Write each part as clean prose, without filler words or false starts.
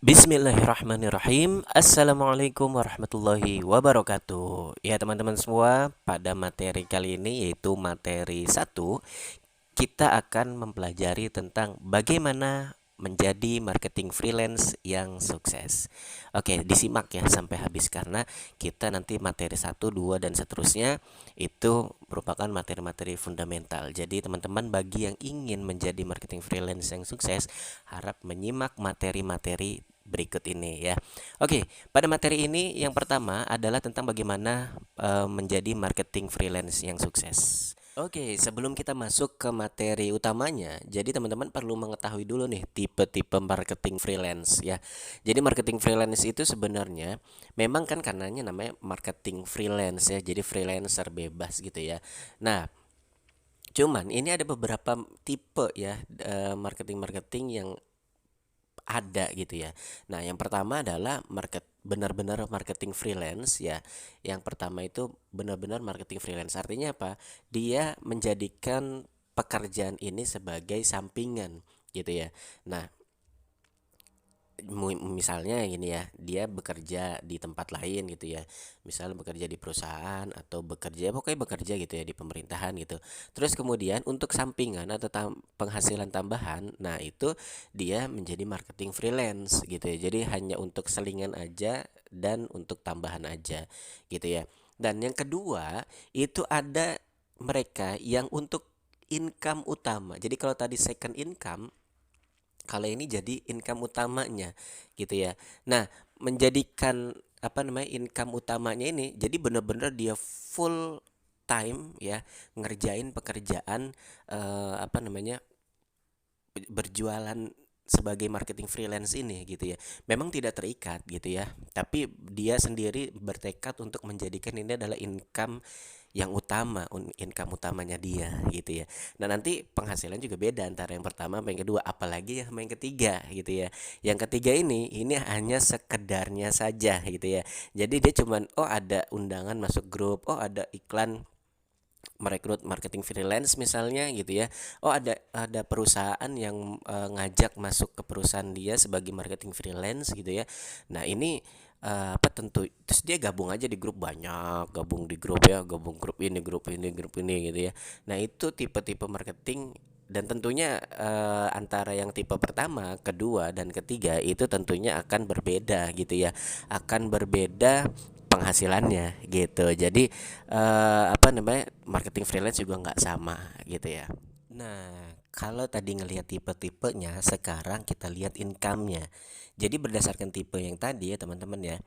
Bismillahirrahmanirrahim. Assalamualaikum warahmatullahi wabarakatuh. Ya teman-teman semua, pada materi kali ini yaitu materi satu, kita akan mempelajari tentang bagaimana menjadi marketing freelance yang sukses. Oke, disimak ya sampai habis karena kita nanti materi satu, 2 dan seterusnya itu merupakan materi-materi fundamental. Jadi teman-teman bagi yang ingin menjadi marketing freelance yang sukses, harap menyimak materi-materi berikut ini ya. Oke, pada materi ini yang pertama adalah tentang bagaimana menjadi marketing freelance yang sukses. Oke, sebelum kita masuk ke materi utamanya, jadi teman-teman perlu mengetahui dulu nih tipe-tipe marketing freelance ya. Jadi marketing freelance itu sebenarnya memang kan karenanya namanya marketing freelance ya. Jadi freelancer bebas gitu ya. Nah, cuman ini ada beberapa tipe ya marketing-marketing yang ada gitu ya. Nah, yang pertama adalah benar-benar marketing freelance ya. Yang pertama itu benar-benar marketing freelance. Artinya apa? Dia menjadikan pekerjaan ini sebagai sampingan gitu ya. Nah, misalnya gini ya, dia bekerja di tempat lain gitu ya, misalnya bekerja di perusahaan atau bekerja pokoknya bekerja gitu ya di pemerintahan gitu. Terus kemudian untuk sampingan atau penghasilan tambahan, nah itu dia menjadi marketing freelance gitu ya, jadi hanya untuk selingan aja dan untuk tambahan aja gitu ya. Dan yang kedua itu ada mereka yang untuk income utama. Jadi kalau tadi second income, kalau ini jadi income utamanya gitu ya. Nah, menjadikan apa namanya income utamanya ini jadi benar-benar dia full time ya ngerjain pekerjaan apa namanya berjualan sebagai marketing freelance ini gitu ya. Memang tidak terikat gitu ya, tapi dia sendiri bertekad untuk menjadikan ini adalah income yang utama, income utamanya dia gitu ya. Nah, nanti penghasilan juga beda antara yang pertama sama yang kedua, apalagi ya sama yang ketiga gitu ya. Yang ketiga ini hanya sekedarnya saja gitu ya. Jadi dia cuman oh ada undangan masuk grup, oh ada iklan merekrut marketing freelance misalnya gitu ya. Oh ada perusahaan yang ngajak masuk ke perusahaan dia sebagai marketing freelance gitu ya. Nah, ini apa tentu terus dia gabung aja di grup, banyak gabung di grup ya, gabung grup ini gitu ya. Nah, itu tipe-tipe marketing. Dan tentunya antara yang tipe pertama, kedua, dan ketiga itu tentunya akan berbeda gitu ya, akan berbeda penghasilannya gitu. Jadi apa namanya marketing freelance juga nggak sama gitu ya. Nah, kalau tadi ngelihat tipe-tipenya, sekarang kita lihat income-nya. Jadi berdasarkan tipe yang tadi ya teman-teman ya,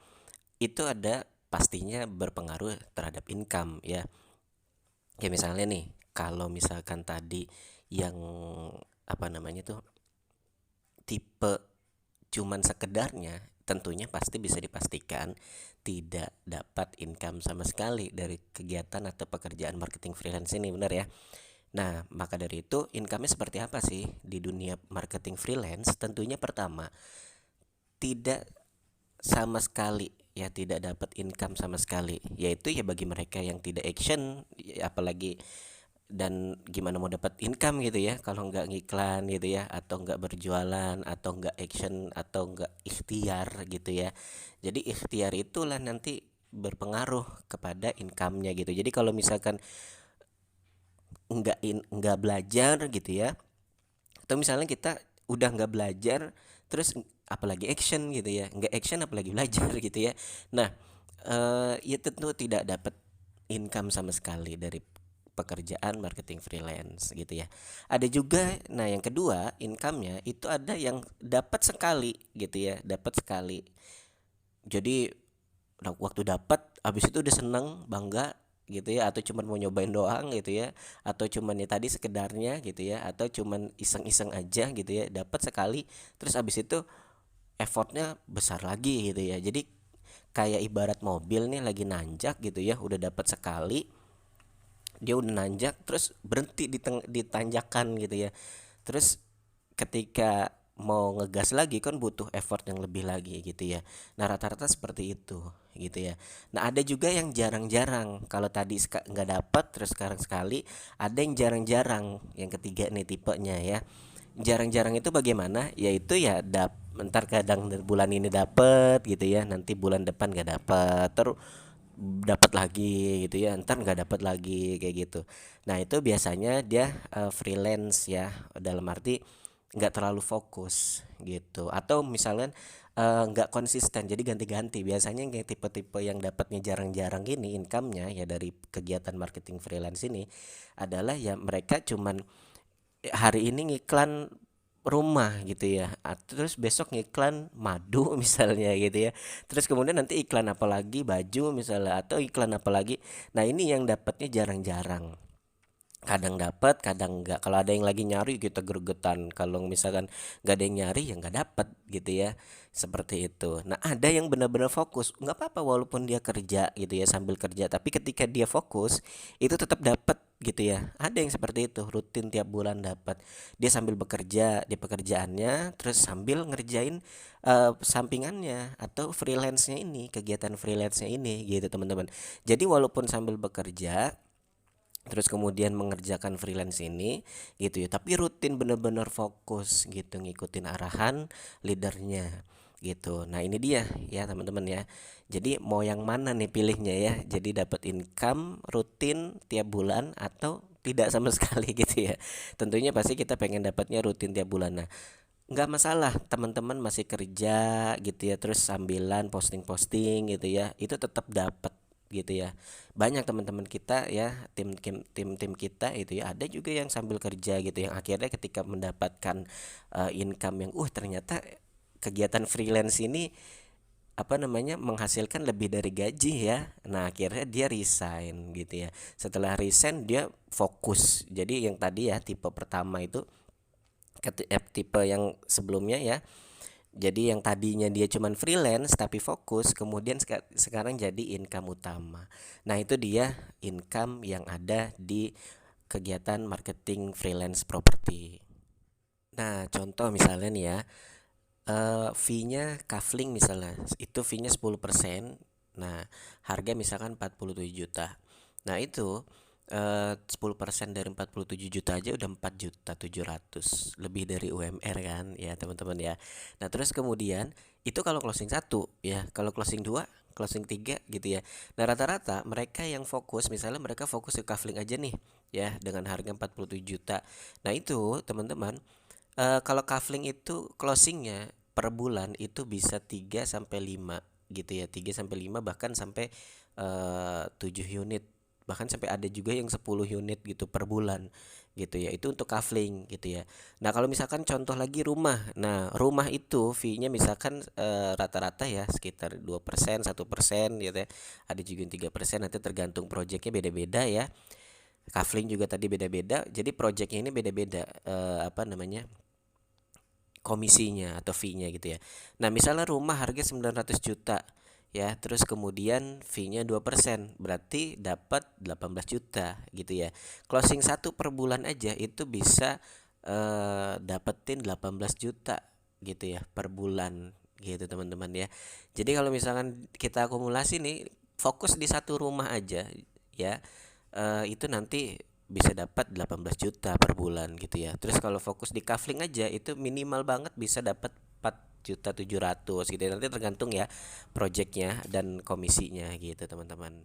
itu ada pastinya berpengaruh terhadap income ya. Ya misalnya nih, kalau misalkan tadi yang apa namanya tuh tipe cuman sekedarnya, tentunya pasti bisa dipastikan tidak dapat income sama sekali dari kegiatan atau pekerjaan marketing freelance ini, benar ya? Nah, maka dari itu income-nya seperti apa sih di dunia marketing freelance? Tentunya pertama, tidak sama sekali ya, tidak dapat income sama sekali. Yaitu ya bagi mereka yang tidak action, apalagi dan gimana mau dapat income gitu ya kalau nggak ngiklan gitu ya, atau nggak berjualan, atau nggak action, atau nggak ikhtiar gitu ya. Jadi ikhtiar itulah nanti berpengaruh kepada income-nya gitu. Jadi kalau misalkan nggak belajar gitu ya, atau misalnya kita udah nggak belajar terus apalagi action gitu ya, nggak action apalagi belajar gitu ya. Nah, ya tentu tidak dapat income sama sekali dari pekerjaan marketing freelance gitu ya. Ada juga, nah yang kedua income-nya itu ada yang dapat sekali gitu ya, dapat sekali. Jadi waktu dapat habis itu udah seneng, bangga gitu ya, atau cuman mau nyobain doang gitu ya, atau cuman ya tadi sekedarnya gitu ya, atau cuman iseng-iseng aja gitu ya, dapat sekali terus habis itu effortnya besar lagi gitu ya. Jadi kayak ibarat mobil nih lagi nanjak gitu ya, udah dapat sekali, dia udah nanjak terus berhenti di tanjakan gitu ya. Terus ketika mau ngegas lagi kan butuh effort yang lebih lagi gitu ya. Nah, rata-rata seperti itu gitu ya. Nah, ada juga yang jarang-jarang. Kalau tadi nggak dapat terus sekarang sekali, ada yang jarang-jarang. Yang ketiga nih tipenya ya. Jarang-jarang itu bagaimana? Yaitu ya Ntar kadang bulan ini dapet gitu ya, nanti bulan depan gak dapet, terus dapat lagi gitu ya, ntar nggak dapat lagi kayak gitu. Nah itu biasanya dia freelance ya, dalam arti nggak terlalu fokus gitu, atau misalnya nggak konsisten, jadi ganti-ganti. Biasanya kayak tipe-tipe yang dapatnya jarang-jarang gini income-nya ya dari kegiatan marketing freelance ini adalah ya mereka cuman hari ini ngiklan rumah gitu ya, terus besok ngiklan madu misalnya gitu ya, terus kemudian nanti iklan apa lagi, baju misalnya, atau iklan apa lagi. Nah ini yang dapatnya jarang-jarang, kadang dapat kadang enggak. Kalau ada yang lagi nyari kita gregetan, kalau misalkan nggak ada yang nyari ya nggak dapat gitu ya, seperti itu. Nah ada yang benar-benar fokus, nggak apa-apa walaupun dia kerja gitu ya, sambil kerja, tapi ketika dia fokus itu tetap dapat gitu ya. Ada yang seperti itu, rutin tiap bulan dapat, dia sambil bekerja di pekerjaannya terus sambil ngerjain sampingannya atau freelance-nya ini, kegiatan freelance-nya ini gitu teman-teman. Jadi walaupun sambil bekerja terus kemudian mengerjakan freelance ini gitu ya, tapi rutin bener-bener fokus gitu ngikutin arahan leadernya gitu. Nah ini dia ya teman-teman ya, jadi mau yang mana nih pilihnya ya, jadi dapat income rutin tiap bulan atau tidak sama sekali gitu ya. Tentunya pasti kita pengen dapatnya rutin tiap bulan. Nah nggak masalah teman-teman masih kerja gitu ya, terus sambilan posting-posting gitu ya, itu tetap dapat gitu ya. Banyak teman-teman kita ya, tim kita itu ya, ada juga yang sambil kerja gitu, yang akhirnya ketika mendapatkan income yang ternyata kegiatan freelance ini apa namanya menghasilkan lebih dari gaji ya. Nah akhirnya dia resign gitu ya. Setelah resign dia fokus. Jadi yang tadi ya tipe pertama itu, tipe yang sebelumnya ya, jadi yang tadinya dia cuman freelance tapi fokus, kemudian sekarang jadi income utama. Nah itu dia income yang ada di kegiatan marketing freelance properti. Nah contoh misalnya nih ya, fee-nya kafling misalnya, itu fee-nya 10%. Nah, harga misalkan 47 juta. Nah, itu 10% dari 47 juta aja udah 4.700.000, lebih dari UMR kan ya, teman-teman ya. Nah, terus kemudian itu kalau closing satu ya, kalau closing 2, closing 3 gitu ya. Nah, rata-rata mereka yang fokus, misalnya mereka fokus ke kafling aja nih ya dengan harga 47 juta. Nah, itu teman-teman, kalau kafling itu closingnya per bulan itu bisa 3 sampai 5 gitu ya. 3 sampai 5, bahkan sampai 7 unit. Bahkan sampai ada juga yang 10 unit gitu per bulan gitu ya. Itu untuk kafling gitu ya. Nah, kalau misalkan contoh lagi rumah. Nah, rumah itu fee-nya misalkan rata-rata ya sekitar 2%, 1% gitu ya. Ada juga yang 3%, nanti tergantung proyeknya beda-beda ya. Kafling juga tadi beda-beda. Jadi proyeknya ini beda-beda, apa namanya, komisinya atau fee-nya gitu ya. Nah, misalnya rumah harga 900 juta ya, terus kemudian fee-nya 2%, berarti dapat 18 juta gitu ya. Closing satu per bulan aja itu bisa dapetin 18 juta gitu ya per bulan gitu teman-teman ya. Jadi kalau misalkan kita akumulasi nih, fokus di satu rumah aja ya, itu nanti bisa dapat 18 juta per bulan gitu ya. Terus kalau fokus di kafling aja itu minimal banget bisa dapat 4.700.000 gitu ya. Nanti tergantung ya projectnya dan komisinya gitu teman-teman.